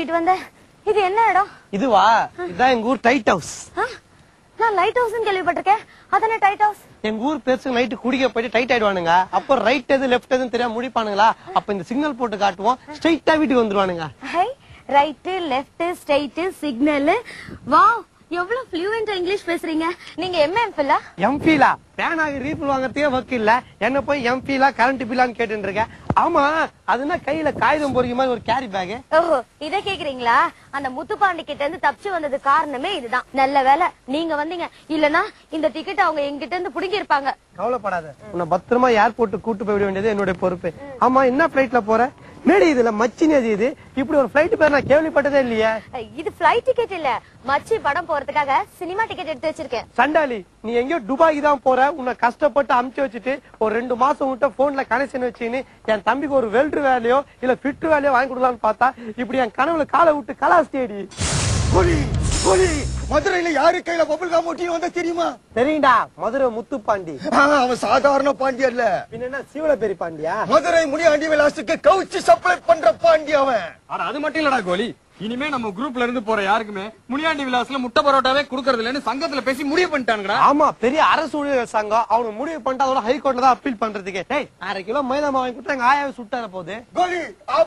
கூட்டிட்டு வந்த? இது என்ன இடம்? இதுவா? இதான் எங்க ஊர் டைட் ஹவுஸ். நான் லைட் ஹவுஸ் கேள்விப்பட்டிருக்கேன். அதானே டைட் ஹவுஸ்? எங்க ஊர் பேருக்கு நைட்டு குடிக்க போயிட்டு டைட் ஆயிடுவானுங்க. அப்ப ரைட் எது லெஃப்ட் எதுன்னு தெரியாம முடிப்பானுங்களா? அப்ப இந்த சிக்னல் போட்டு காட்டுவோம், ஸ்ட்ரைட்டா வீட்டுக்கு வந்துருவானுங்க. Right left straight signal. Wow, எவ்வளவு ஃப்ளூயன்ட் இங்கிலீஷ் பேசுறீங்க. நீங்க எம்எம்பிலா? எம்பிலா? பேனாக ரீஃபில் வாங்கறதுக்கே வக்கு இல்ல, என்ன போய் எம்பிலா கரண்ட் பில்லான்னு கேட்டு இருக்கேன். ஆமா, அதுனா கையில காகிதம் பொறிக்க மாதிரி ஒரு கேரி பேக். ஓஹோ, இத கேக்குறீங்களா? அந்த முத்துப்பாண்டி கிட்ட இருந்து தப்பிச்சு வந்தது காரணமே இதுதான். நல்ல வேலை நீங்க வந்தீங்க, இல்லனா இந்த டிக்கெட் அவங்க எங்கிட்ட இருந்து புடுங்கி இருப்பாங்க. கவலைப்படாத, உன்னை பத்திரமா ஏர்போர்ட் கூட்டு போய் விட வேண்டியது என்னோட பொறுப்பு. ஆமா, என்ன பிளைட்ல போற? மேடி இதுல மச்சினது இது, இப்படி ஒரு பிளைட் பேர் நான் கேள்விப்பட்டதே இல்லையே. இது பிளைட் டிக்கெட் இல்ல, மச்சி படம் போறதுக்காக சினிமா டிக்கெட் எடுத்து வச்சிருக்கேன். சண்டாலி, நீ எங்கயோ துபாய்க்கு தான் போற, உன்னை கஷ்டப்பட்டு அமுச்சு வச்சுட்டு ஒரு 2 மாசம் விட்ட போன்ல கனெக்ஷன் வச்சுன்னு என் தம்பிக்கு ஒரு வெல்டர் வேலையோ இல்ல ஃபிட் வேலையோ வாங்கி கொடுக்கலான்னு பார்த்தா இப்படி என் கனவுல காலை விட்டு கலாஸ்டேடி. மதுரையில யாரு கையில பபுள் காம் ஒட்டி வந்தா தெரியுமா? தெரியும்டா, மதுரை முத்துப்பாண்டி. அவன் சாதாரண பாண்டி அல்ல, பின்ன சீவல பெரிய பாண்டியா? மதுரை முனியாண்டி விலாசுக்கு கவுச்சி சப்ளை பண்ற பாண்டி அவன். அது மட்டும் இல்லடா கோலி, இனிமே நம்ம குரூப்ல இருந்து போற யாருக்குமே முனியாண்டி விலாஸ்ல முட்டை பரோட்டாவே குடுக்கறது இல்லன்னு சங்கத்துல பேசி முடிவு பண்ணிட்டானுங்கடா. ஆமா, பெரிய அரசு ஊழியர் சங்கம் அவனு முடிவு பண்ணிட்டு அதோட ஹைகோர்ட்ல தான் அப்பீல் பண்றதுக்கு. 1/2 கிலோ மைதா மாவு வாங்கி கொடுத்தா எங்க ஆயாவை சுட்டார போகுது. கோலி,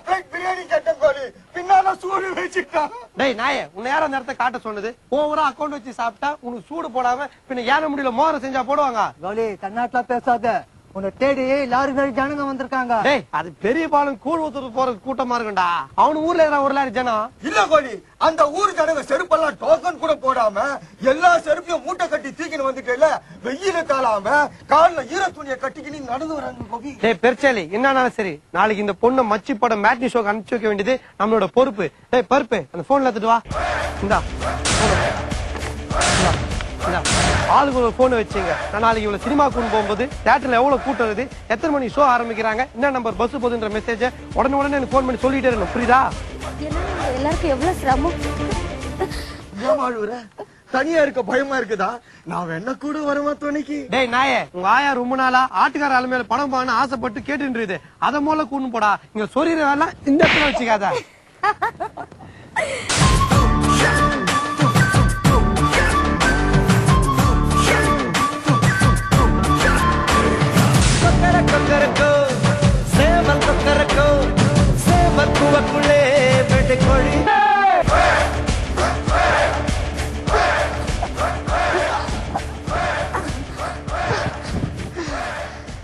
பிளேட் பிரியாணி கேட்டேன் கோலி, பின்னால சூடு வச்சுட்டான். டேய் நாயே, உன்னை யார அந்த இடத்த காட்ட சொன்னது? ஓவரா அக்கௌண்ட் வச்சு சாப்பிட்டா உனக்கு சூடு போடாம பின்ன ஏன முடியல மோர செஞ்சா போடுவாங்க. கோலி, தன்னாட்ல பேசாத, உன்னை தேடி லாரி லாரி ஜனங்க வந்திருக்காங்க. டேய், அது பெரிய பாலம் கூழ் ஊத்துறது போற கூட்டமா இருக்கும்டா. அவனு ஊர்ல இருக்கிற ஒரு லாரி ஜனம் இல்ல கோலி, அந்த ஊர் ஜனங்க செருப்பெல்லாம் டோக்கன் கூட போடாம எல்லா செருப்பையும் மூட்டை கட்டி தூக்கின்னு வந்துட்டேல, வெயில காலாம கால்ல ஈர துணியை கட்டிக்கின்னு நடந்து வராங்க கோபி. டேய் பெருச்சாலி, என்னன்னாலும் சரி, நாளைக்கு இந்த பொண்ணை மச்சி படம் மேட்னி ஷோக்கு அனுப்பிச்சு வைக்க வேண்டியது நம்மளோட பொறுப்பு. டேய் பருப்பு, அந்த போன்ல எடுத்துட்டு வா. இந்தா ஆளுக்கு ஒரு போன் வச்சுங்க. நான் நாளைக்கு இவ்வளவு சினிமா கூண்டு போகும்போது தியேட்டர்ல எவ்வளவு கூட்டம் இருக்குது, எத்தனை மணி ஷோ ஆரம்பிக்கிறாங்க, என்ன நம்பர் பஸ் போகுதுன்ற மெசேஜ் உடனே எனக்கு போன் பண்ணி சொல்லிட்டே இருக்கணும், புரியுதா? எல்லாருக்கும் எவ்வளவு சிரமம். தனியா இருக்க பயமா இருக்குதா? நான் வேணா கூட வரமா துணைக்கு. டேய் நாயே, உங்க ஆயா ரொம்ப நாளா ஆட்டுக்கார ஆளுமையில பணம் பான்னு ஆசைப்பட்டு கேட்டு அத மூல கூண்டு போடா. இங்க சொரியிற வேலை இந்த இடத்துல வச்சுக்காத.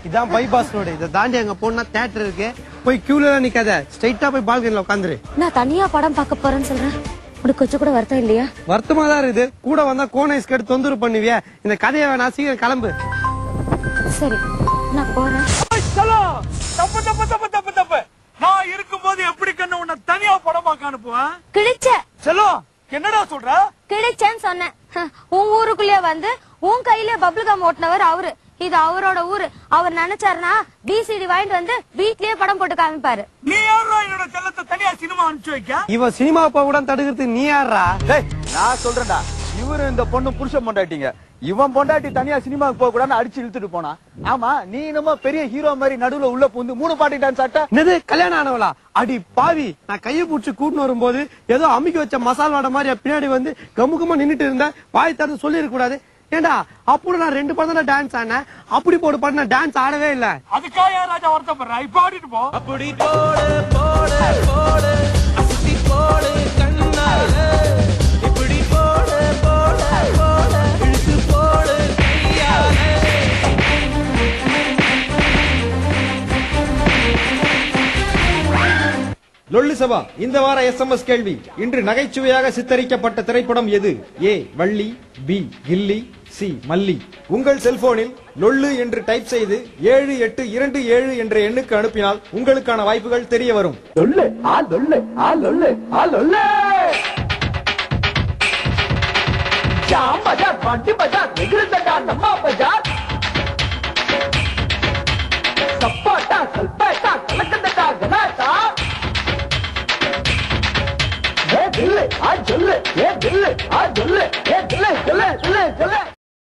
இதான் பைபாஸ் ரோடு. இதை தாண்டி அங்க போனா தியேட்டர் இருக்கு. போய் கியூல நிக்காத, ஸ்ட்ரைட்டா போய் பால்கனில உட்காந்துரு. நான் தனியா படம் பார்க்க போறேன்னு சொல்றேன், உனக்கு கொஞ்சம் கூட வருத்தம் இல்லையா? வருத்தமா தான் இருக்குது. கூட வந்தா கோனைஸ் கேட்டு தொந்தரவு பண்ணுவியா? இந்த கதையை வேணா, சீக்கிரம் கிளம்பு. சரி, நான் போறேன். தப்பு தப்பு தப்பு தப்பு தப்பு. நான் இருக்கும்போது எப்படி கண்ணு உன்னை தனியா படம் பார்க்க அனுப்புவேன்? கிழிச்ச செல்லோ, என்னடா சொல்ற? கிழிச்சேன்னு சொன்னேன். உன் ஊருக்குள்ளே வந்து உன் கையில பபிள் கம் ஓட்டினவர் அவரு. இது அவரோட ஊரு. அவர் நினைச்சாருன்னா பிசிடி வாங்கிட்டு வந்து வீட்லயே படம் போட்டு காமிப்பாரு. நீ யாரா என்னோட செல்லத்தை தனியா சினிமா அனுப்பிச்சு வைக்க? இவன் சினிமா போக கூட தடுக்கிறதுக்கு நீ யாரா? நான் சொல்றேன்டா, இவரு இந்த பொண்ணு புருஷன் பொண்டாட்டிங்க. இவன் பொண்டாட்டி தனியா சினிமாக்கு போக கூடாதுன்னு அடிச்சு இழுத்துட்டு போனா. ஆமா, நீ என்னமோ பெரிய ஹீரோ மாதிரி நடுவுல உள்ள பூந்து 3 பாட்டு டான்ஸ் ஆட்டா. என்னது கல்யாணம் ஆனவளா? அடி பாவி, நான் கையை பிடிச்சி கூட்டின்னு வரும்போது ஏதோ அமுக்கி வச்ச மசால் வாடை மாதிரி பின்னாடி வந்து கமுகமா நின்னுட்டு இருந்த. வாய் தரது சொல்லி இருக்க கூடாது. ஏண்டா, அப்படி நான் 2 படம் தான் டான்ஸ் ஆனேன். அப்படி போட்டு பாட்டு நான் டான்ஸ் ஆடவே இல்ல. அதுக்காக யார் ராஜா வருத்தப்படுறா? இப்ப ஆடிட்டு போ. அப்படி போடு போடு போடு அசுத்தி போடு கண்ணால, இப்படி போடு போடு போடு இழுத்து போடு கையால. லொள்ளு சபா, இந்த வார SMS கேள்வி. இன்று நகைச்சுவையாக சித்தரிக்கப்பட்ட திரைப்படம் எது? ஏ வள்ளி, பி கில்லி, சி மல்லி. உங்கள் செல்போனில் லொள்ளு என்று டைப் செய்து 7827 என்ற எண்ணுக்கு அனுப்பினால் உங்களுக்கான வாய்ப்புகள் தெரிய வரும். லொள்ளு ஆ லொள்ளு ஆ லொள்ளு ஆ லொள்ளு. ஜாம் பஜார் பாட்டி பஜார் எகிருந்தடா நம்ம பஜார். சப்பாட்டா சல்பாட்டா கலக்கந்தடா கனாட்டா. ஏ தில்லு ஆ ஜொல்லு, ஏ தில்லு ஆ ஜொல்லு, ஏ தில்லு ஜொல்லு ஜொல்லு ஜொல்லு.